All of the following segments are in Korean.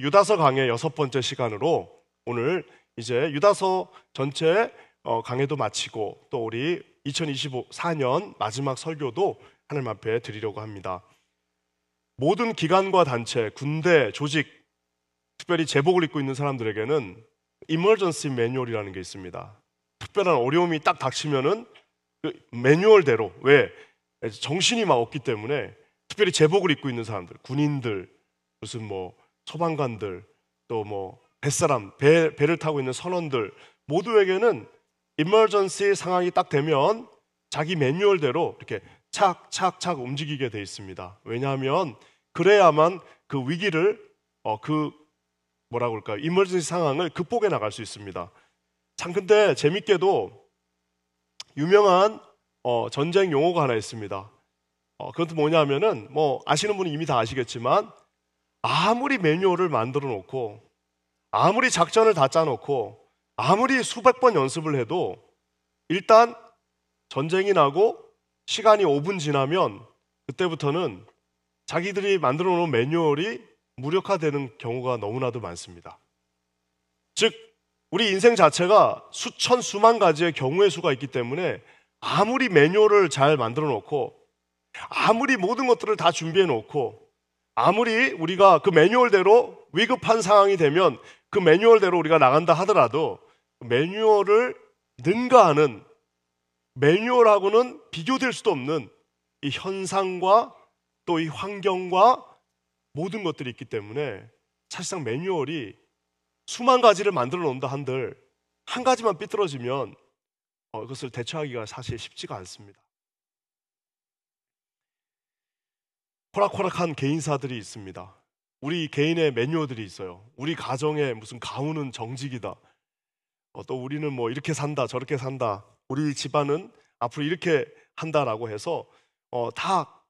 유다서 강의 6번째 시간으로 오늘 이제 유다서 전체 강의도 마치고 또 우리 2024년 마지막 설교도 하나님 앞에 드리려고 합니다. 모든 기관과 단체, 군대, 조직, 특별히 제복을 입고 있는 사람들에게는 이머전시 매뉴얼이라는 게 있습니다. 특별한 어려움이 딱 닥치면은 그 매뉴얼대로, 왜? 정신이 막 없기 때문에 특별히 제복을 입고 있는 사람들, 군인들, 무슨 뭐 소방관들, 또 뭐 뱃사람, 배를 타고 있는 선원들 모두에게는 이머전시 상황이 딱 되면 자기 매뉴얼대로 이렇게 착착착 움직이게 돼 있습니다. 왜냐하면 그래야만 그 위기를 뭐라고 할까요? 이머전시 상황을 극복해 나갈 수 있습니다. 참 근데 재밌게도 유명한 전쟁 용어가 하나 있습니다. 그것도 뭐냐면은 뭐 아시는 분은 이미 다 아시겠지만 아무리 매뉴얼을 만들어 놓고 아무리 작전을 다 짜놓고 아무리 수백 번 연습을 해도 일단 전쟁이 나고 시간이 5분 지나면 그때부터는 자기들이 만들어 놓은 매뉴얼이 무력화되는 경우가 너무나도 많습니다. 즉 우리 인생 자체가 수천 수만 가지의 경우의 수가 있기 때문에 아무리 매뉴얼을 잘 만들어 놓고 아무리 모든 것들을 다 준비해 놓고 아무리 우리가 그 매뉴얼대로 위급한 상황이 되면 그 매뉴얼대로 우리가 나간다 하더라도 매뉴얼을 능가하는, 매뉴얼하고는 비교될 수도 없는 이 현상과 또 이 환경과 모든 것들이 있기 때문에 사실상 매뉴얼이 수만 가지를 만들어 놓는다 한들 한 가지만 삐뚤어지면 그것을 대처하기가 사실 쉽지가 않습니다. 호락호락한 개인사들이 있습니다. 우리 개인의 매뉴얼들이 있어요. 우리 가정에 무슨 가훈은 정직이다. 또 우리는 뭐 이렇게 산다 저렇게 산다. 우리 집안은 앞으로 이렇게 한다라고 해서 다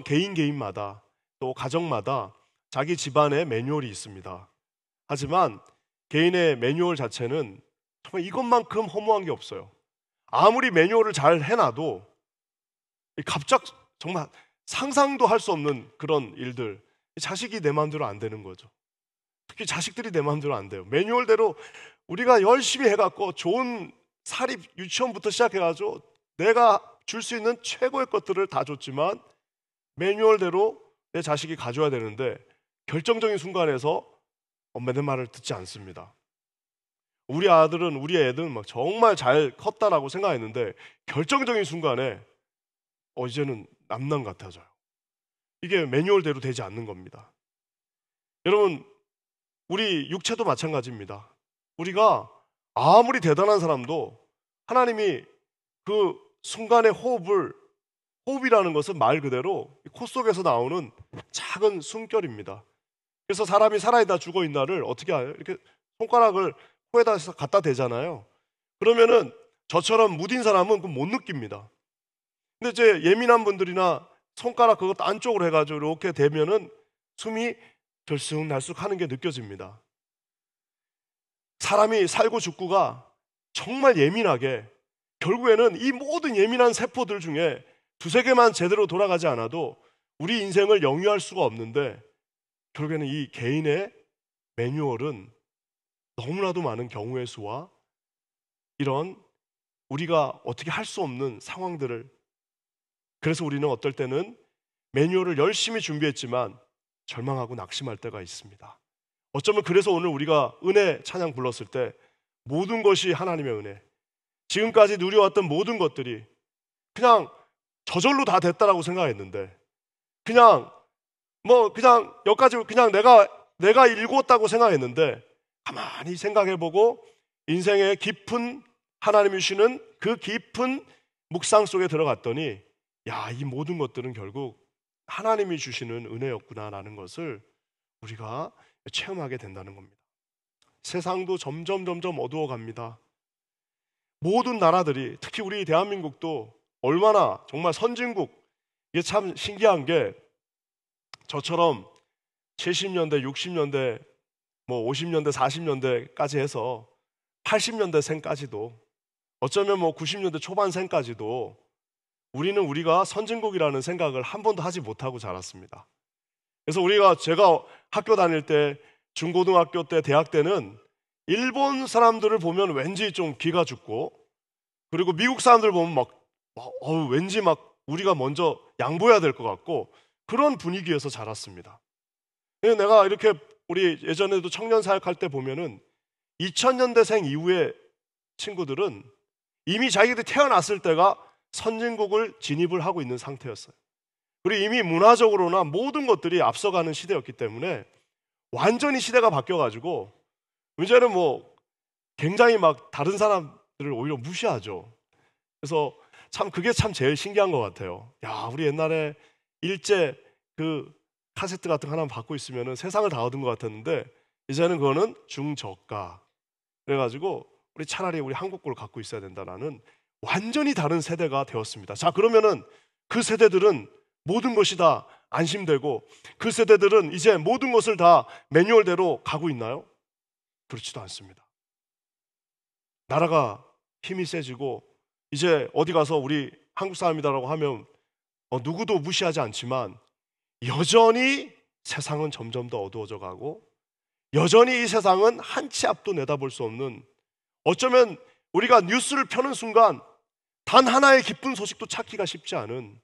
개인마다 또 가정마다 자기 집안의 매뉴얼이 있습니다. 하지만 개인의 매뉴얼 자체는 정말 이것만큼 허무한 게 없어요. 아무리 매뉴얼을 잘 해놔도 정말 상상도 할 수 없는 그런 일들, 자식이 내 마음대로 안 되는 거죠. 특히 자식들이 내 마음대로 안 돼요. 매뉴얼대로 우리가 열심히 해갖고 좋은 사립 유치원부터 시작해가지고 내가 줄 수 있는 최고의 것들을 다 줬지만 매뉴얼대로 내 자식이 가져야 되는데 결정적인 순간에서 엄마의 말을 듣지 않습니다. 우리 애들은 막 정말 잘 컸다라고 생각했는데 결정적인 순간에 이제는 남남 같아져요. 이게 매뉴얼대로 되지 않는 겁니다. 여러분, 우리 육체도 마찬가지입니다. 우리가 아무리 대단한 사람도 하나님이 그 순간의 호흡이라는 것은 말 그대로 코 속에서 나오는 작은 숨결입니다. 그래서 사람이 살아있다 죽어 있나를 어떻게 알아요? 이렇게 손가락을 코에다 갖다 대잖아요. 그러면은 저처럼 무딘 사람은 그거 못 느낍니다. 근데 이제 예민한 분들이나 손가락 그것도 안쪽으로 해가지고 이렇게 대면은 숨이 들쑥날쑥 하는 게 느껴집니다. 사람이 살고 죽고가 정말 예민하게 결국에는 이 모든 예민한 세포들 중에 두세 개만 제대로 돌아가지 않아도 우리 인생을 영위할 수가 없는데 결국에는 이 개인의 매뉴얼은 너무나도 많은 경우의 수와 이런 우리가 어떻게 할 수 없는 상황들을, 그래서 우리는 어떨 때는 매뉴얼을 열심히 준비했지만 절망하고 낙심할 때가 있습니다. 어쩌면 그래서 오늘 우리가 은혜 찬양 불렀을 때 모든 것이 하나님의 은혜, 지금까지 누려왔던 모든 것들이 그냥 저절로 다 됐다라고 생각했는데 그냥 여기까지 그냥 내가 읽었다고 생각했는데 가만히 생각해보고 인생의 깊은 하나님이 주시는 그 깊은 묵상 속에 들어갔더니 이 모든 것들은 결국 하나님이 주시는 은혜였구나라는 것을 우리가 체험하게 된다는 겁니다. 세상도 점점 어두워갑니다. 모든 나라들이, 특히 우리 대한민국도 얼마나 정말 선진국, 이게 참 신기한 게 저처럼 70년대, 60년대, 뭐 50년대, 40년대까지 해서 80년대 생까지도 어쩌면 뭐 90년대 초반생까지도 우리가 선진국이라는 생각을 한 번도 하지 못하고 자랐습니다. 그래서 제가 학교 다닐 때 중고등학교 때, 대학 때는 일본 사람들을 보면 왠지 좀 기가 죽고, 그리고 미국 사람들 보면 왠지 막 우리가 먼저 양보해야 될 것 같고, 그런 분위기에서 자랐습니다. 그래서 내가 이렇게 우리 예전에도 청년 사역할 때 보면은 2000년대생 이후의 친구들은 이미 자기들이 태어났을 때가 선진국을 진입을 하고 있는 상태였어요. 그리고 이미 문화적으로나 모든 것들이 앞서가는 시대였기 때문에 완전히 시대가 바뀌어가지고 이제는 뭐 굉장히 막 다른 사람들을 오히려 무시하죠. 그래서 참 그게 참 제일 신기한 것 같아요. 야, 우리 옛날에 일제 그 카세트 같은 거 하나 받고 있으면 세상을 다 얻은 것 같았는데 이제는 그거는 중저가. 그래가지고 우리 차라리 우리 한국 걸 갖고 있어야 된다라는 완전히 다른 세대가 되었습니다. 자, 그러면은 그 세대들은 모든 것이 다 안심되고 그 세대들은 이제 모든 것을 다 매뉴얼대로 가고 있나요? 그렇지도 않습니다. 나라가 힘이 세지고 이제 어디 가서 우리 한국 사람이다라고 하면 누구도 무시하지 않지만 여전히 세상은 점점 더 어두워져 가고 여전히 이 세상은 한 치 앞도 내다볼 수 없는, 어쩌면 우리가 뉴스를 펴는 순간 단 하나의 기쁜 소식도 찾기가 쉽지 않은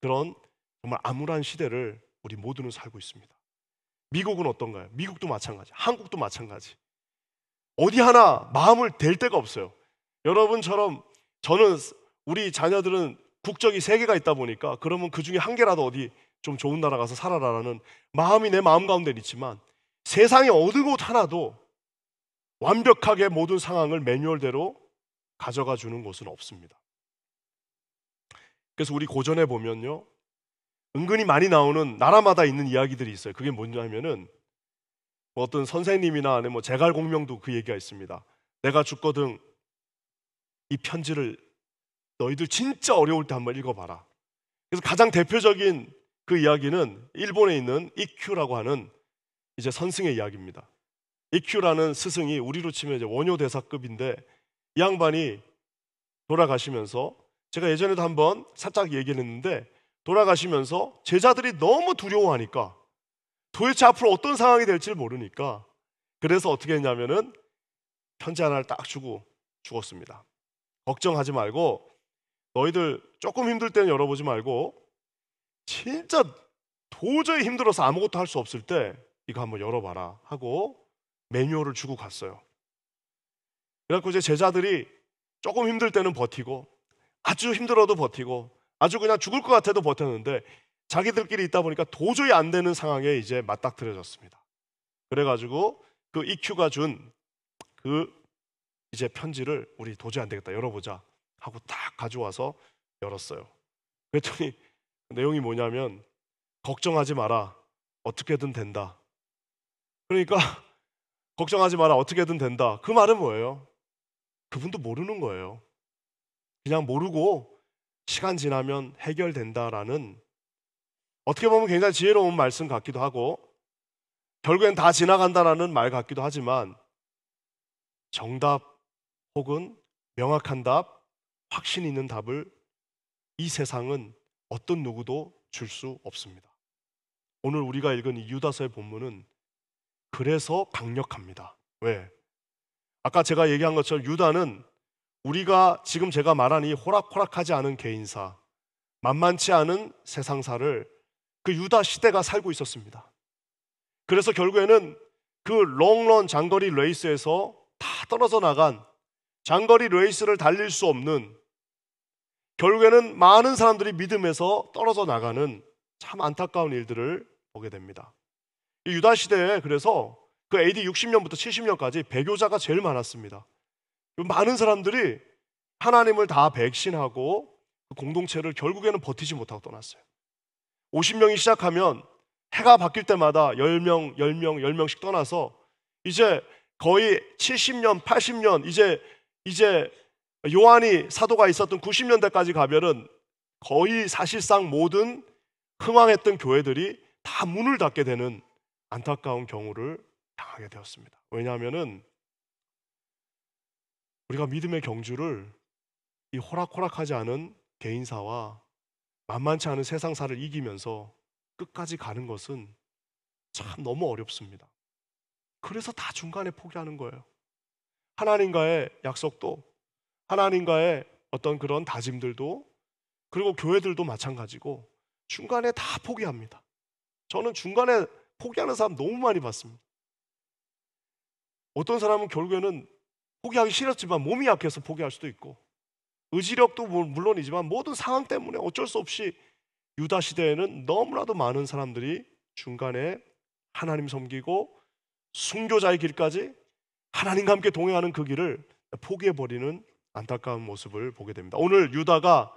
그런 정말 암울한 시대를 우리 모두는 살고 있습니다. 미국은 어떤가요? 미국도 마찬가지, 한국도 마찬가지. 어디 하나 마음을 댈 데가 없어요. 여러분처럼 저는 우리 자녀들은 국적이 3개가 있다 보니까 그러면 그 중에 한 개라도 어디 좀 좋은 나라 가서 살아라라는 마음이 내 마음 가운데는 있지만 세상에 어느 곳 하나도 완벽하게 모든 상황을 매뉴얼대로 가져가 주는 곳은 없습니다. 그래서 우리 고전에 보면요, 은근히 많이 나오는 나라마다 있는 이야기들이 있어요. 그게 뭐냐면은 뭐 어떤 선생님이나 아니면 뭐 제갈공명도 그 얘기가 있습니다. 내가 죽거든 이 편지를 너희들 진짜 어려울 때 한번 읽어봐라. 그래서 가장 대표적인 그 이야기는 일본에 있는 이큐라고 하는 이제 선승의 이야기입니다. 이큐라는 스승이 우리로 치면 이제 원효 대사급인데 이 양반이 돌아가시면서, 제가 예전에도 한번 살짝 얘기를 했는데, 돌아가시면서 제자들이 너무 두려워하니까 도대체 앞으로 어떤 상황이 될지 모르니까 그래서 어떻게 했냐면은 편지 하나를 딱 주고 죽었습니다. 걱정하지 말고, 너희들 조금 힘들 때는 열어보지 말고 진짜 도저히 힘들어서 아무것도 할 수 없을 때 이거 한번 열어봐라 하고 매뉴얼을 주고 갔어요. 그래갖고 이제 제자들이 조금 힘들 때는 버티고 아주 힘들어도 버티고 아주 그냥 죽을 것 같아도 버텼는데 자기들끼리 있다 보니까 도저히 안 되는 상황에 이제 맞닥뜨려졌습니다. 그래가지고 그 EQ가 준 그 이제 편지를 우리 도저히 안 되겠다 열어보자 하고 딱 가져와서 열었어요. 그랬더니 내용이 뭐냐면 걱정하지 마라 어떻게든 된다. 그러니까 걱정하지 마라 어떻게든 된다. 그 말은 뭐예요? 그분도 모르는 거예요. 그냥 모르고 시간 지나면 해결된다라는, 어떻게 보면 굉장히 지혜로운 말씀 같기도 하고 결국엔 다 지나간다라는 말 같기도 하지만 정답 혹은 명확한 답, 확신 있는 답을 이 세상은 어떤 누구도 줄 수 없습니다. 오늘 우리가 읽은 이 유다서의 본문은 그래서 강력합니다. 왜? 아까 제가 얘기한 것처럼 유다는 우리가 지금 제가 말한 이 호락호락하지 않은 개인사, 만만치 않은 세상사를 그 유다 시대가 살고 있었습니다. 그래서 결국에는 그 롱런 장거리 레이스에서 다 떨어져 나간, 장거리 레이스를 달릴 수 없는, 결국에는 많은 사람들이 믿음에서 떨어져 나가는 참 안타까운 일들을 보게 됩니다. 이 유다 시대에 그래서 그 AD 60년부터 70년까지 배교자가 제일 많았습니다. 많은 사람들이 하나님을 다 백신하고 그 공동체를 결국에는 버티지 못하고 떠났어요. 50명이 시작하면 해가 바뀔 때마다 10명, 10명, 10명씩 떠나서 이제 거의 70년, 80년, 이제 요한이 사도가 있었던 90년대까지 가면은 거의 사실상 모든 흥왕했던 교회들이 다 문을 닫게 되는 안타까운 경우를 당하게 되었습니다. 왜냐하면은 우리가 믿음의 경주를 이 호락호락하지 않은 개인사와 만만치 않은 세상사를 이기면서 끝까지 가는 것은 참 너무 어렵습니다. 그래서 다 중간에 포기하는 거예요. 하나님과의 약속도, 하나님과의 어떤 그런 다짐들도, 그리고 교회들도 마찬가지고 중간에 다 포기합니다. 저는 중간에 포기하는 사람 너무 많이 봤습니다. 어떤 사람은 결국에는 포기하기 싫었지만 몸이 약해서 포기할 수도 있고, 의지력도 물론이지만 모든 상황 때문에 어쩔 수 없이 유다 시대에는 너무나도 많은 사람들이 중간에 하나님 섬기고 순교자의 길까지 하나님과 함께 동행하는 그 길을 포기해버리는 안타까운 모습을 보게 됩니다. 오늘 유다가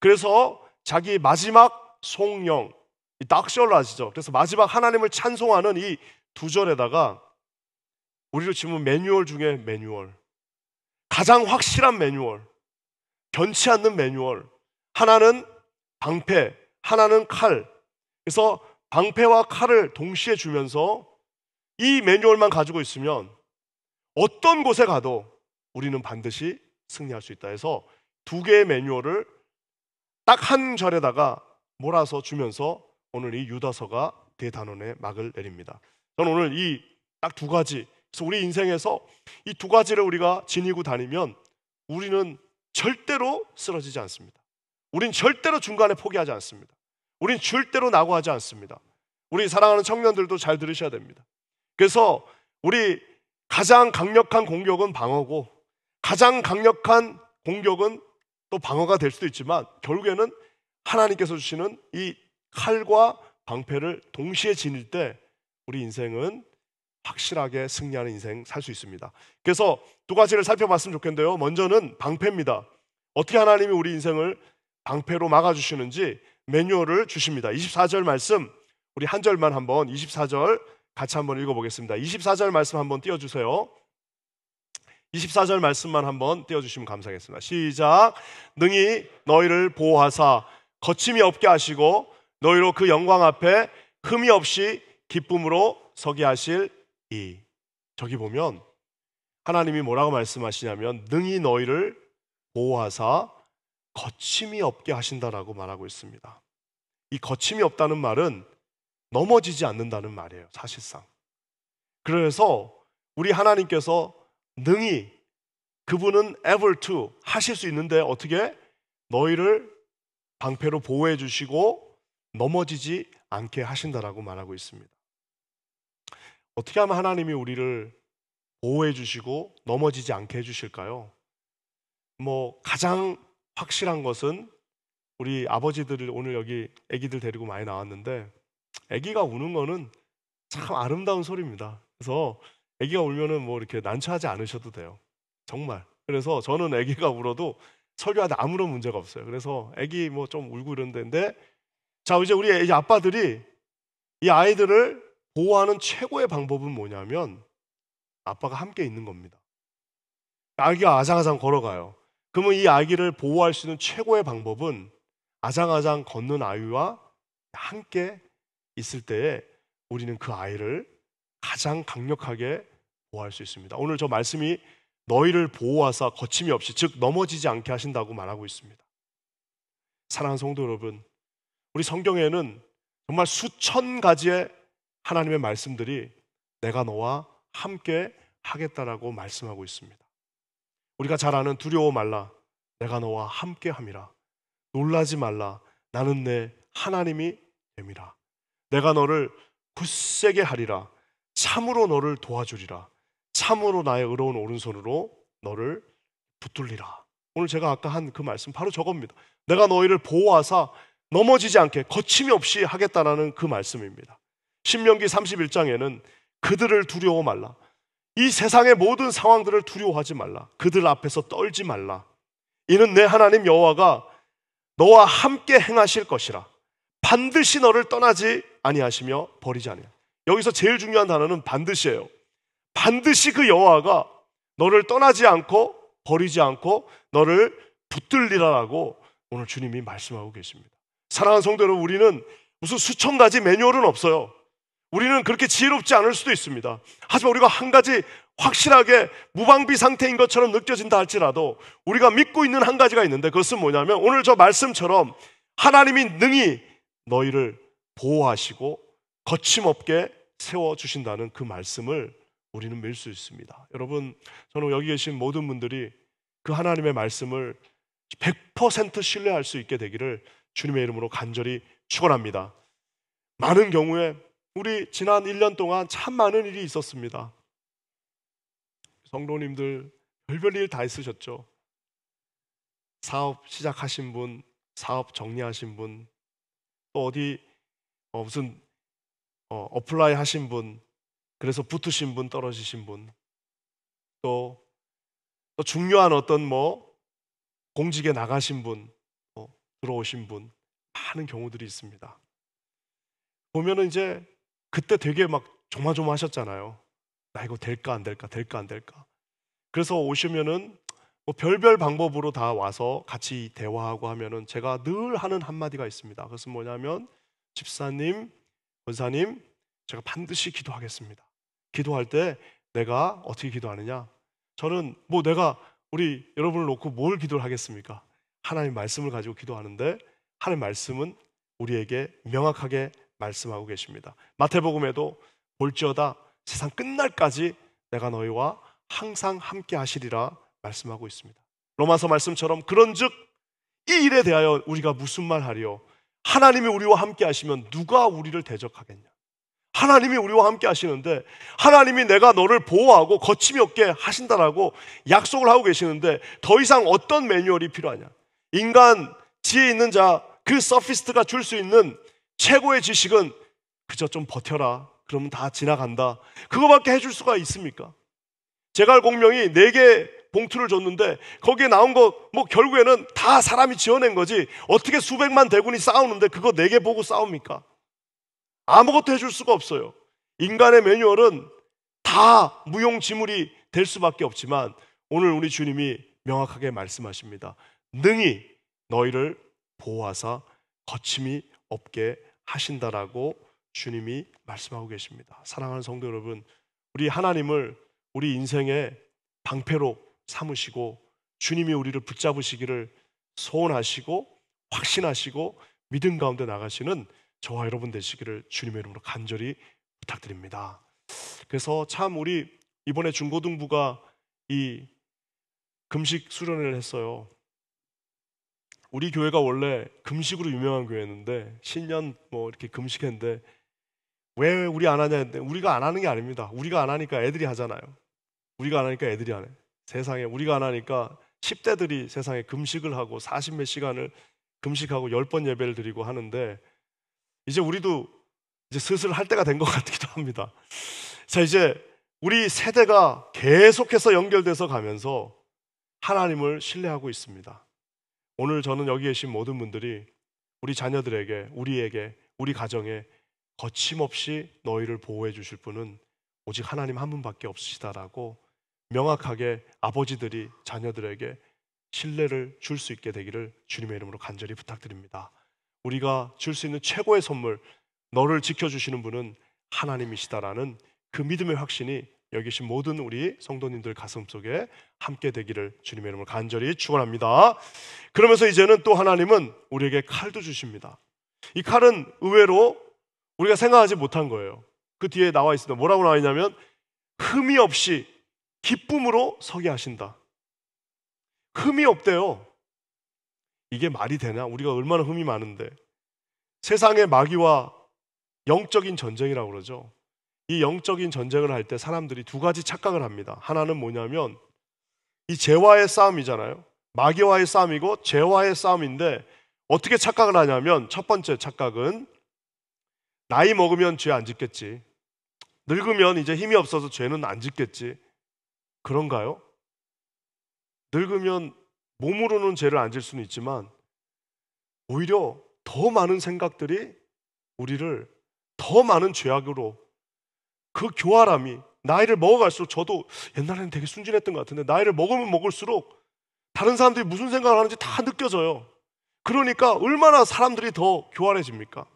그래서 자기 마지막 송영, 이 낙설 아시죠? 그래서 마지막 하나님을 찬송하는 이 두 절에다가 우리로 치면 매뉴얼 중에 매뉴얼, 가장 확실한 매뉴얼, 변치 않는 매뉴얼, 하나는 방패, 하나는 칼. 그래서 방패와 칼을 동시에 주면서 이 매뉴얼만 가지고 있으면 어떤 곳에 가도 우리는 반드시 승리할 수 있다 해서 두 개의 매뉴얼을 딱 한 절에다가 몰아서 주면서 오늘 이 유다서가 대단원의 막을 내립니다. 저는 오늘 이 딱 두 가지, 그래서 우리 인생에서 이 두 가지를 우리가 지니고 다니면 우리는 절대로 쓰러지지 않습니다. 우린 절대로 중간에 포기하지 않습니다. 우린 절대로 낙오하지 않습니다. 우리 사랑하는 청년들도 잘 들으셔야 됩니다. 그래서 우리 가장 강력한 공격은 방어고, 가장 강력한 공격은 또 방어가 될 수도 있지만 결국에는 하나님께서 주시는 이 칼과 방패를 동시에 지닐 때 우리 인생은 확실하게 승리하는 인생 살 수 있습니다. 그래서 두 가지를 살펴봤으면 좋겠는데요. 먼저는 방패입니다. 어떻게 하나님이 우리 인생을 방패로 막아주시는지 매뉴얼을 주십니다. 24절 말씀, 우리 한 절만 한번 24절 같이 한번 읽어보겠습니다. 24절 말씀 한번 띄워주세요. 24절 말씀만 한번 띄워주시면 감사하겠습니다. 시작. 능히 너희를 보호하사 거침이 없게 하시고 너희로 그 영광 앞에 흠이 없이 기쁨으로 서게 하실 이. 저기 보면 하나님이 뭐라고 말씀하시냐면 능히 너희를 보호하사 거침이 없게 하신다라고 말하고 있습니다. 이 거침이 없다는 말은 넘어지지 않는다는 말이에요, 사실상. 그래서 우리 하나님께서 능히, 그분은 able to 하실 수 있는데 어떻게? 너희를 방패로 보호해 주시고 넘어지지 않게 하신다라고 말하고 있습니다. 어떻게 하면 하나님이 우리를 보호해 주시고 넘어지지 않게 해주실까요? 가장 확실한 것은 우리 아버지들 오늘 여기 아기들 데리고 많이 나왔는데 아기가 우는 거는 참 아름다운 소리입니다. 그래서 아기가 울면은 이렇게 난처하지 않으셔도 돼요. 정말. 그래서 저는 아기가 울어도 설교하다 아무런 문제가 없어요. 그래서 아기 좀 울고 이러는데 자, 이제 우리 이제 아빠들이 이 아이들을 보호하는 최고의 방법은 뭐냐면 아빠가 함께 있는 겁니다. 아기가 아장아장 걸어가요. 그러면 이 아기를 보호할 수 있는 최고의 방법은 아장아장 걷는 아이와 함께 있을 때에 우리는 그 아이를 가장 강력하게 보호할 수 있습니다. 오늘 저 말씀이 너희를 보호하사 거침이 없이, 즉 넘어지지 않게 하신다고 말하고 있습니다. 사랑하는 성도 여러분, 우리 성경에는 정말 수천 가지의 하나님의 말씀들이 내가 너와 함께 하겠다라고 말씀하고 있습니다. 우리가 잘 아는 두려워 말라, 내가 너와 함께 함이라. 놀라지 말라, 나는 내 하나님이 됨이라. 내가 너를 굳세게 하리라. 참으로 너를 도와주리라. 참으로 나의 의로운 오른손으로 너를 붙들리라. 오늘 제가 아까 한 그 말씀 바로 저겁니다. 내가 너희를 보호하사 넘어지지 않게 거침이 없이 하겠다라는 그 말씀입니다. 신명기 31장에는 그들을 두려워 말라. 이 세상의 모든 상황들을 두려워하지 말라. 그들 앞에서 떨지 말라. 이는 내 하나님 여호와가 너와 함께 행하실 것이라. 반드시 너를 떠나지 아니하시며 버리지 아니하. 여기서 제일 중요한 단어는 반드시예요. 반드시 그 여호와가 너를 떠나지 않고 버리지 않고 너를 붙들리라라고 오늘 주님이 말씀하고 계십니다. 사랑하는 성도 여러분, 우리는 무슨 수천 가지 매뉴얼은 없어요. 우리는 그렇게 지혜롭지 않을 수도 있습니다. 하지만 우리가 한 가지 확실하게 무방비 상태인 것처럼 느껴진다 할지라도 우리가 믿고 있는 한 가지가 있는데 그것은 뭐냐면 오늘 저 말씀처럼 하나님이 능히 너희를 보호하시고 거침없게 세워주신다는 그 말씀을 우리는 밀 수 있습니다. 여러분, 저는 여기 계신 모든 분들이 그 하나님의 말씀을 100% 신뢰할 수 있게 되기를 주님의 이름으로 간절히 축원합니다. 많은 경우에 우리 지난 1년 동안 참 많은 일이 있었습니다. 성도님들 별별 일 다 있으셨죠. 사업 시작하신 분, 사업 정리하신 분, 또 어디 무슨 어플라이 하신 분, 그래서 붙으신 분, 떨어지신 분, 또 중요한 어떤 공직에 나가신 분, 들어오신 분, 많은 경우들이 있습니다. 보면은 이제 그때 되게 막 조마조마하셨잖아요. 나 이거 될까 안 될까, 될까 안 될까. 그래서 오시면은 별별 방법으로 다 와서 같이 대화하고 하면은 제가 늘 하는 한마디가 있습니다. 그것은 뭐냐면, 집사님, 권사님, 제가 반드시 기도하겠습니다. 기도할 때 내가 어떻게 기도하느냐? 저는 내가 우리 여러분을 놓고 뭘 기도를 하겠습니까? 하나님 말씀을 가지고 기도하는데, 하나님 말씀은 우리에게 명확하게 말씀하고 계십니다. 마태복음에도 볼지어다 세상 끝날까지 내가 너희와 항상 함께 하시리라 말씀하고 있습니다. 로마서 말씀처럼 그런즉 이 일에 대하여 우리가 무슨 말 하리요? 하나님이 우리와 함께 하시면 누가 우리를 대적하겠냐? 하나님이 우리와 함께 하시는데, 하나님이 내가 너를 보호하고 거침이 없게 하신다라고 약속을 하고 계시는데 더 이상 어떤 매뉴얼이 필요하냐? 인간 지혜 있는 자, 그 서피스트가 줄 수 있는 최고의 지식은 그저 좀 버텨라, 그러면 다 지나간다, 그거밖에 해줄 수가 있습니까? 제갈 공명이 4개 봉투를 줬는데 거기에 나온 거 결국에는 다 사람이 지어낸 거지, 어떻게 수백만 대군이 싸우는데 그거 4개 보고 싸웁니까? 아무것도 해줄 수가 없어요. 인간의 매뉴얼은 다 무용지물이 될 수밖에 없지만, 오늘 우리 주님이 명확하게 말씀하십니다. 능히 너희를 보호하사 거침이 없게 하신다라고 주님이 말씀하고 계십니다. 사랑하는 성도 여러분, 우리 하나님을 우리 인생의 방패로 삼으시고 주님이 우리를 붙잡으시기를 소원하시고 확신하시고 믿음 가운데 나가시는 저와 여러분 되시기를 주님의 이름으로 간절히 부탁드립니다. 그래서 참 우리 이번에 중고등부가 이 금식 수련회를 했어요. 우리 교회가 원래 금식으로 유명한 교회였는데 신년 이렇게 금식했는데 왜 우리 안 하냐 했는데, 우리가 안 하는 게 아닙니다. 우리가 안 하니까 애들이 하잖아요. 우리가 안 하니까 애들이 안 해. 세상에 우리가 안 하니까 10대들이 세상에 금식을 하고 40몇 시간을 금식하고 10번 예배를 드리고 하는데, 이제 우리도 이제 슬슬 할 때가 된 것 같기도 합니다. 자, 이제 우리 세대가 계속해서 연결돼서 가면서 하나님을 신뢰하고 있습니다. 오늘 저는 여기 계신 모든 분들이 우리 자녀들에게, 우리에게, 우리 가정에 거침없이 너희를 보호해 주실 분은 오직 하나님 한 분밖에 없으시다라고 명확하게 아버지들이 자녀들에게 신뢰를 줄 수 있게 되기를 주님의 이름으로 간절히 부탁드립니다. 우리가 줄 수 있는 최고의 선물, 너를 지켜주시는 분은 하나님이시다라는 그 믿음의 확신이 여기 계신 모든 우리 성도님들 가슴속에 함께 되기를 주님의 이름으로 간절히 축원합니다. 그러면서 이제는 또 하나님은 우리에게 칼도 주십니다. 이 칼은 의외로 우리가 생각하지 못한 거예요. 그 뒤에 나와 있습니다. 뭐라고 나와 있냐면, 흠이 없이 기쁨으로 서게 하신다. 흠이 없대요. 이게 말이 되나? 우리가 얼마나 흠이 많은데. 세상의 마귀와 영적인 전쟁이라고 그러죠. 이 영적인 전쟁을 할 때 사람들이 2가지 착각을 합니다. 하나는 뭐냐면, 이 죄와의 싸움이잖아요. 마귀와의 싸움이고 죄와의 싸움인데, 어떻게 착각을 하냐면, 첫 번째 착각은 나이 먹으면 죄 안 짓겠지, 늙으면 이제 힘이 없어서 죄는 안 짓겠지, 그런가요? 늙으면 몸으로는 죄를 안 질 수는 있지만 오히려 더 많은 생각들이 우리를 더 많은 죄악으로, 그 교활함이 나이를 먹어갈수록, 저도 옛날에는 되게 순진했던 것 같은데 나이를 먹으면 먹을수록 다른 사람들이 무슨 생각을 하는지 다 느껴져요. 그러니까 얼마나 사람들이 더 교활해집니까?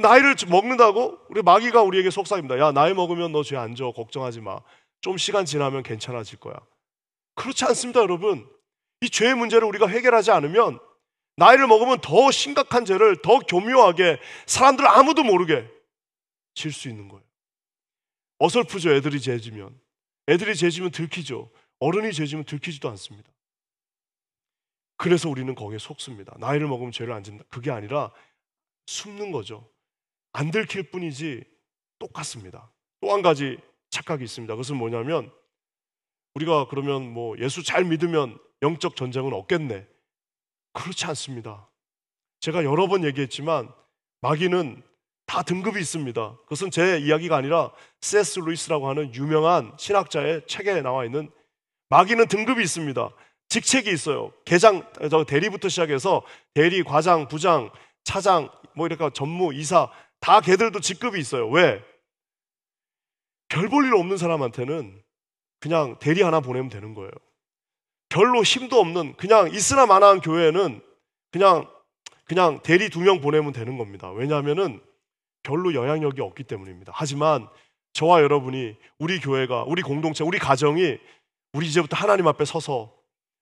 나이를 먹는다고 우리 마귀가 우리에게 속삭입니다. 야, 나이 먹으면 너 죄 안 져, 걱정하지 마, 좀 시간 지나면 괜찮아질 거야. 그렇지 않습니다, 여러분. 이 죄의 문제를 우리가 해결하지 않으면 나이를 먹으면 더 심각한 죄를 더 교묘하게 사람들 아무도 모르게 질 수 있는 거예요. 어설프죠. 애들이 죄지면. 애들이 죄지면 들키죠. 어른이 죄지면 들키지도 않습니다. 그래서 우리는 거기에 속습니다. 나이를 먹으면 죄를 안 짓는다. 그게 아니라 숨는 거죠. 안 들킬 뿐이지 똑같습니다. 또 한 가지 착각이 있습니다. 그것은 뭐냐면 우리가 그러면 뭐 예수 잘 믿으면 영적 전쟁은 없겠네. 그렇지 않습니다. 제가 여러 번 얘기했지만 마귀는 다 등급이 있습니다. 그것은 제 이야기가 아니라 C.S. 루이스라고 하는 유명한 신학자의 책에 나와 있는 마귀는 등급이 있습니다. 직책이 있어요. 대리부터 시작해서 대리, 과장, 부장, 차장, 뭐 이렇게 전무, 이사 다 걔들도 직급이 있어요. 왜? 별 볼 일 없는 사람한테는 그냥 대리 하나 보내면 되는 거예요. 별로 힘도 없는 그냥 있으나 마나한 교회에는 그냥 대리 2명 보내면 되는 겁니다. 왜냐하면은 별로 영향력이 없기 때문입니다. 하지만 저와 여러분이 우리 교회가 우리 공동체 우리 가정이 우리 이제부터 하나님 앞에 서서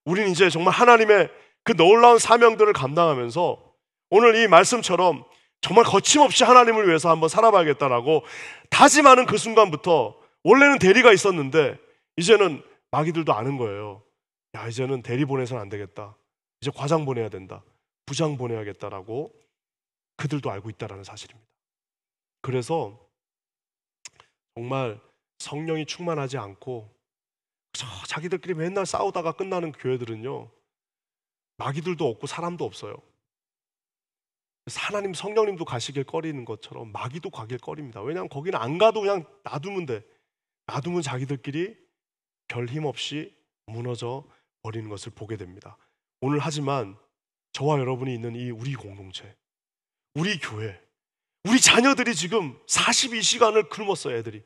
우리는 이제 정말 하나님의 그 놀라운 사명들을 감당하면서 오늘 이 말씀처럼 정말 거침없이 하나님을 위해서 한번 살아봐야겠다라고 다짐하는 그 순간부터 원래는 대리가 있었는데 이제는 마귀들도 아는 거예요. 야, 이제는 대리 보내서는 안 되겠다. 이제 과장 보내야 된다. 부장 보내야겠다라고 그들도 알고 있다라는 사실입니다. 그래서 정말 성령이 충만하지 않고 자기들끼리 맨날 싸우다가 끝나는 교회들은요, 마귀들도 없고 사람도 없어요. 하나님 성령님도 가시길 꺼리는 것처럼 마귀도 가길 꺼립니다. 왜냐하면 거기는 안 가도 그냥 놔두면 돼. 놔두면 자기들끼리 별 힘 없이 무너져 버리는 것을 보게 됩니다. 오늘 하지만 저와 여러분이 있는 이 우리 공동체, 우리 교회, 우리 자녀들이 지금 42시간을 굶었어요. 애들이.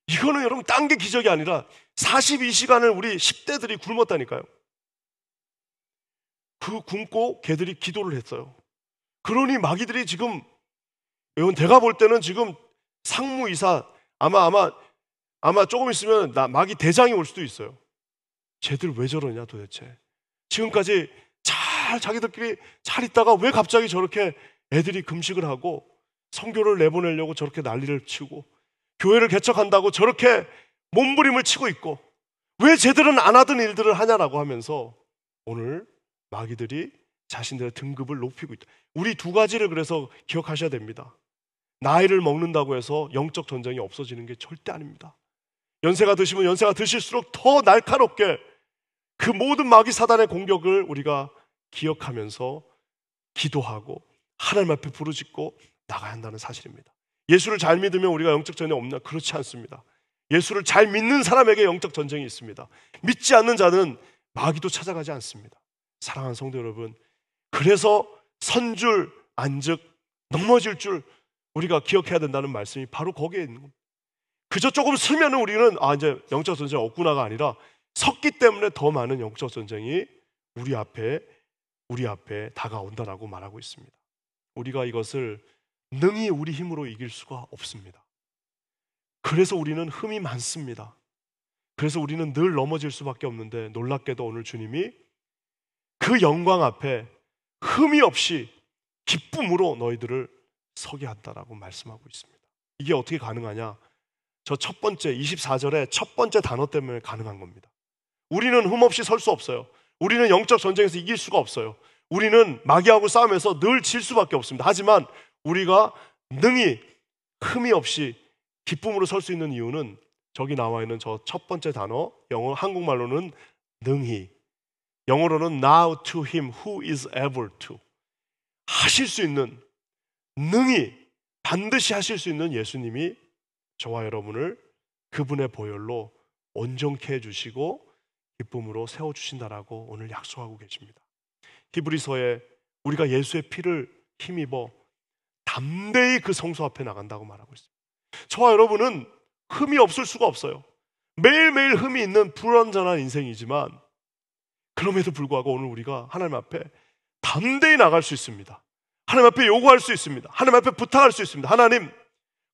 이거는 여러분 딴 게 기적이 아니라 42시간을 우리 10대들이 굶었다니까요. 그 굶고 걔들이 기도를 했어요. 그러니 마귀들이 지금 내가 볼 때는 지금 상무이사 아마 조금 있으면 마귀 대장이 올 수도 있어요. 쟤들 왜 저러냐 도대체. 지금까지 자기들끼리 잘 있다가 왜 갑자기 저렇게 애들이 금식을 하고 선교를 내보내려고 저렇게 난리를 치고 교회를 개척한다고 저렇게 몸부림을 치고 있고 왜 쟤들은 안 하던 일들을 하냐라고 하면서 오늘 마귀들이 자신들의 등급을 높이고 있다. 우리 두 가지를 그래서 기억하셔야 됩니다. 나이를 먹는다고 해서 영적 전쟁이 없어지는 게 절대 아닙니다. 연세가 드시면 연세가 드실수록 더 날카롭게 그 모든 마귀 사단의 공격을 우리가 기억하면서 기도하고 하나님 앞에 부르짖고 나가야 한다는 사실입니다. 예수를 잘 믿으면 우리가 영적 전쟁이 없나? 그렇지 않습니다. 예수를 잘 믿는 사람에게 영적 전쟁이 있습니다. 믿지 않는 자는 마귀도 찾아가지 않습니다. 사랑하는 성도 여러분, 그래서 선줄 안즉 넘어질 줄 우리가 기억해야 된다는 말씀이 바로 거기에 있는 겁니다. 그저 조금 쓰면 우리는 이제 영적 전쟁이 없구나가 아니라 섰기 때문에 더 많은 영적 전쟁이 우리 앞에 다가온다라고 말하고 있습니다. 우리가 이것을 능히 우리 힘으로 이길 수가 없습니다. 그래서 우리는 흠이 많습니다. 그래서 우리는 늘 넘어질 수밖에 없는데 놀랍게도 오늘 주님이 그 영광 앞에 흠이 없이 기쁨으로 너희들을 서게 한다라고 말씀하고 있습니다. 이게 어떻게 가능하냐? 저 첫 번째 24절의 첫 번째 단어 때문에 가능한 겁니다. 우리는 흠 없이 설 수 없어요. 우리는 영적 전쟁에서 이길 수가 없어요. 우리는 마귀하고 싸우면서 늘 질 수밖에 없습니다. 하지만 우리가 능히 흠이 없이 기쁨으로 설 수 있는 이유는 저기 나와 있는 저 첫 번째 단어, 한국말로는 능히, 영어로는 now to him who is able to, 하실 수 있는, 능히 반드시 하실 수 있는 예수님이 저와 여러분을 그분의 보혈로 온전케 해주시고 기쁨으로 세워주신다라고 오늘 약속하고 계십니다. 히브리서에 우리가 예수의 피를 힘입어 담대히 그 성소 앞에 나간다고 말하고 있습니다. 저와 여러분은 흠이 없을 수가 없어요. 매일매일 흠이 있는 불완전한 인생이지만 그럼에도 불구하고 오늘 우리가 하나님 앞에 담대히 나갈 수 있습니다. 하나님 앞에 요구할 수 있습니다. 하나님 앞에 부탁할 수 있습니다. 하나님,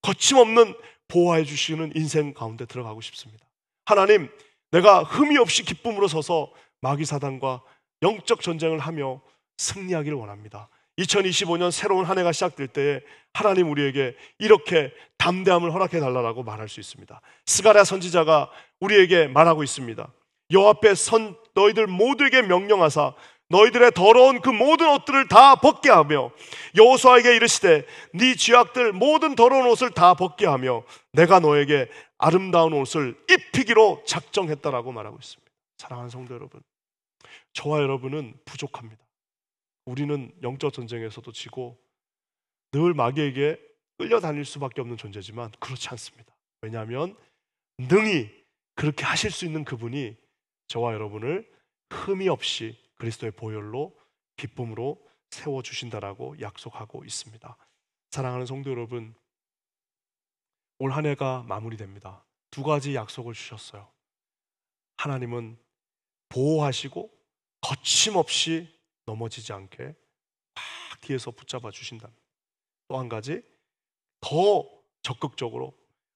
거침없는 보호해 주시는 인생 가운데 들어가고 싶습니다. 하나님, 내가 흠이 없이 기쁨으로 서서 마귀 사단과 영적 전쟁을 하며 승리하기를 원합니다. 2025년 새로운 한 해가 시작될 때에 하나님 우리에게 이렇게 담대함을 허락해 달라고 말할 수 있습니다. 스가랴 선지자가 우리에게 말하고 있습니다. 여호와 앞에 선 너희들 모두에게 명령하사 너희들의 더러운 그 모든 옷들을 다 벗게 하며 여호수아에게 이르시되 네 죄악들 모든 더러운 옷을 다 벗게 하며 내가 너에게 아름다운 옷을 입히기로 작정했다라고 말하고 있습니다. 사랑하는 성도 여러분, 저와 여러분은 부족합니다. 우리는 영적 전쟁에서도 지고 늘 마귀에게 끌려다닐 수밖에 없는 존재지만 그렇지 않습니다. 왜냐하면 능히 그렇게 하실 수 있는 그분이 저와 여러분을 흠이 없이 그리스도의 보혈로 기쁨으로 세워주신다라고 약속하고 있습니다. 사랑하는 성도 여러분, 올 한 해가 마무리됩니다. 두 가지 약속을 주셨어요. 하나님은 보호하시고 거침없이 넘어지지 않게 막 뒤에서 붙잡아 주신답니다. 또 한 가지, 더 적극적으로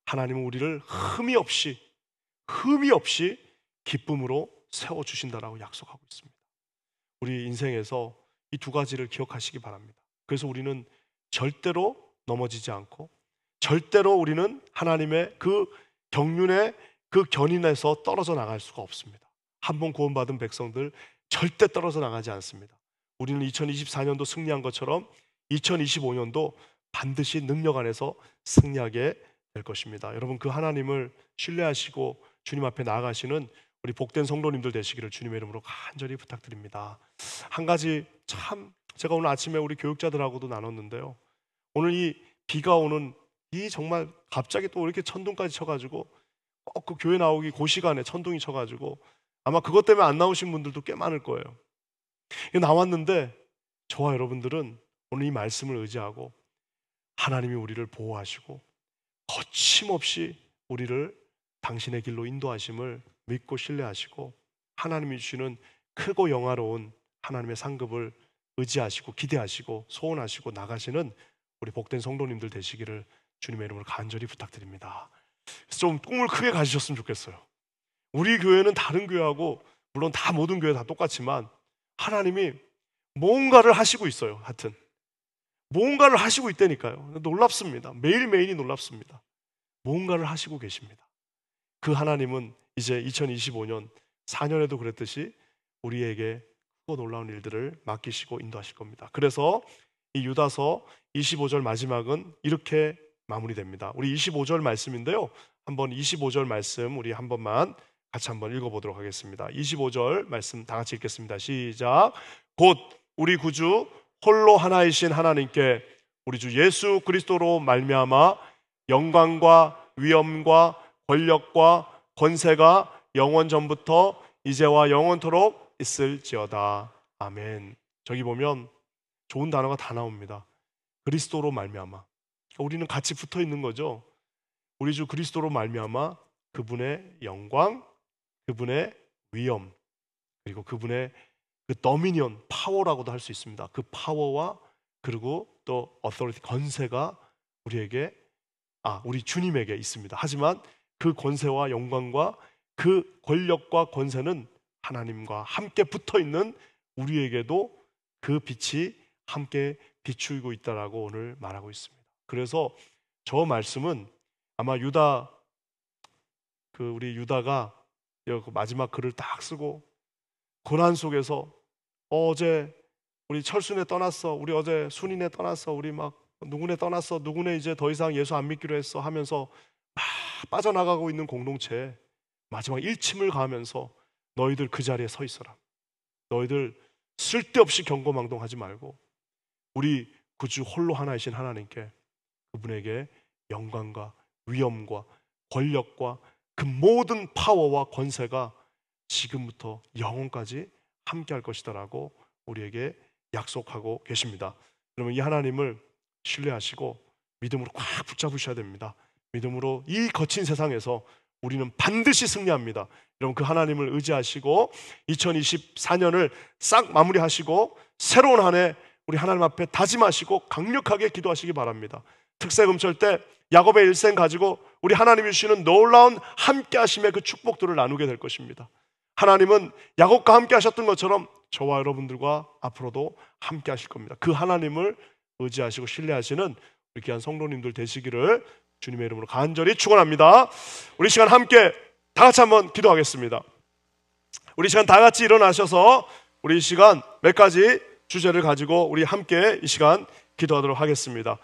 하나님은 우리를 흠이 없이 기쁨으로 세워주신다라고 약속하고 있습니다. 우리 인생에서 이 두 가지를 기억하시기 바랍니다. 그래서 우리는 절대로 넘어지지 않고 절대로 우리는 하나님의 그 경륜의 그 견인에서 떨어져 나갈 수가 없습니다. 한 번 구원받은 백성들 절대 떨어져 나가지 않습니다. 우리는 2024년도 승리한 것처럼 2025년도 반드시 능력 안에서 승리하게 될 것입니다. 여러분, 그 하나님을 신뢰하시고 주님 앞에 나아가시는 우리 복된 성도님들 되시기를 주님의 이름으로 간절히 부탁드립니다. 한 가지 참 제가 오늘 아침에 우리 교육자들하고도 나눴는데요. 오늘 이 비가 오는 이 정말 갑자기 또 이렇게 천둥까지 쳐가지고 꼭 그 교회 나오기 그 시간에 천둥이 쳐가지고 아마 그것 때문에 안 나오신 분들도 꽤 많을 거예요. 나왔는데 저와 여러분들은 오늘 이 말씀을 의지하고 하나님이 우리를 보호하시고 거침없이 우리를 당신의 길로 인도하심을 믿고 신뢰하시고 하나님이 주시는 크고 영화로운 하나님의 상급을 의지하시고 기대하시고 소원하시고 나가시는 우리 복된 성도님들 되시기를 주님의 이름으로 간절히 부탁드립니다. 그래서 좀 꿈을 크게 가지셨으면 좋겠어요. 우리 교회는 다른 교회하고 물론 다 모든 교회 다 똑같지만 하나님이 뭔가를 하시고 있어요. 하여튼 뭔가를 하시고 있다니까요. 놀랍습니다. 매일매일이 놀랍습니다. 뭔가를 하시고 계십니다. 그 하나님은 이제 2025년 4년에도 그랬듯이 우리에게 크고 놀라운 일들을 맡기시고 인도하실 겁니다. 그래서 이 유다서 25절 마지막은 이렇게 마무리됩니다. 우리 25절 말씀인데요. 한번 25절 말씀 우리 한 번만 같이 한번 읽어보도록 하겠습니다. 25절 말씀 다 같이 읽겠습니다. 시작. 곧 우리 구주 홀로 하나이신 하나님께 우리 주 예수 그리스도로 말미암아 영광과 위엄과 권력과 권세가 영원 전부터 이제와 영원토록 있을지어다. 아멘. 저기 보면 좋은 단어가 다 나옵니다. 그리스도로 말미암아. 우리는 같이 붙어 있는 거죠. 우리 주 그리스도로 말미암아 그분의 영광, 그분의 위엄, 그리고 그분의 그 더미니언, 파워라고도 할 수 있습니다. 그 파워와 그리고 또 어토리티, 권세가 우리에게 우리 주님에게 있습니다. 하지만 그 권세와 영광과 그 권력과 권세는 하나님과 함께 붙어 있는 우리에게도 그 빛이 함께 비추고 있다라고 오늘 말하고 있습니다. 그래서 저 말씀은 아마 우리 유다가 마지막 글을 딱 쓰고 고난 속에서 어제 우리 철순에 떠났어, 우리 어제 순인에 떠났어, 우리 막 누구네 떠났어, 누구네 이제 더 이상 예수 안 믿기로 했어 하면서 막 빠져나가고 있는 공동체에 마지막 일침을 가하면서 너희들 그 자리에 서 있어라. 너희들 쓸데없이 경거망동하지 말고 우리 구주 홀로 하나이신 하나님께 그분에게 영광과 위엄과 권력과 그 모든 파워와 권세가 지금부터 영원까지 함께 할 것이다라고 우리에게 약속하고 계십니다. 여러분, 이 하나님을 신뢰하시고 믿음으로 꽉 붙잡으셔야 됩니다. 믿음으로 이 거친 세상에서 우리는 반드시 승리합니다. 여러분, 그 하나님을 의지하시고 2024년을 싹 마무리하시고 새로운 한 해 우리 하나님 앞에 다짐하시고 강력하게 기도하시기 바랍니다. 특세금철 때 야곱의 일생 가지고 우리 하나님이 주시는 놀라운 함께 하심의 그 축복들을 나누게 될 것입니다. 하나님은 야곱과 함께 하셨던 것처럼 저와 여러분들과 앞으로도 함께 하실 겁니다. 그 하나님을 의지하시고 신뢰하시는 우리 귀한 성도님들 되시기를 주님의 이름으로 간절히 축원합니다. 우리 시간 함께 다 같이 한번 기도하겠습니다. 우리 시간 다 같이 일어나셔서 우리 이 시간 몇 가지 주제를 가지고 우리 함께 이 시간 기도하도록 하겠습니다.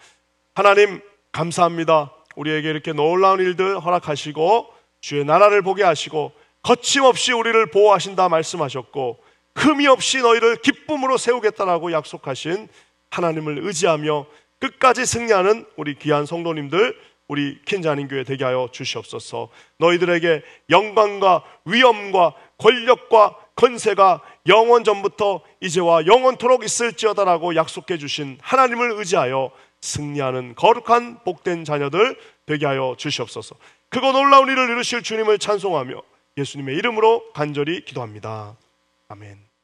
하나님 감사합니다. 우리에게 이렇게 놀라운 일들 허락하시고 주의 나라를 보게 하시고 거침없이 우리를 보호하신다 말씀하셨고 흠이 없이 너희를 기쁨으로 세우겠다라고 약속하신 하나님을 의지하며 끝까지 승리하는 우리 귀한 성도님들, 우리 킨자님 교회 되게 하여 주시옵소서. 너희들에게 영광과 위엄과 권력과 건세가 영원 전부터 이제와 영원토록 있을지어다라고 약속해 주신 하나님을 의지하여 승리하는 거룩한 복된 자녀들 되게 하여 주시옵소서. 크고 놀라운 일을 이루실 주님을 찬송하며 예수님의 이름으로 간절히 기도합니다. 아멘.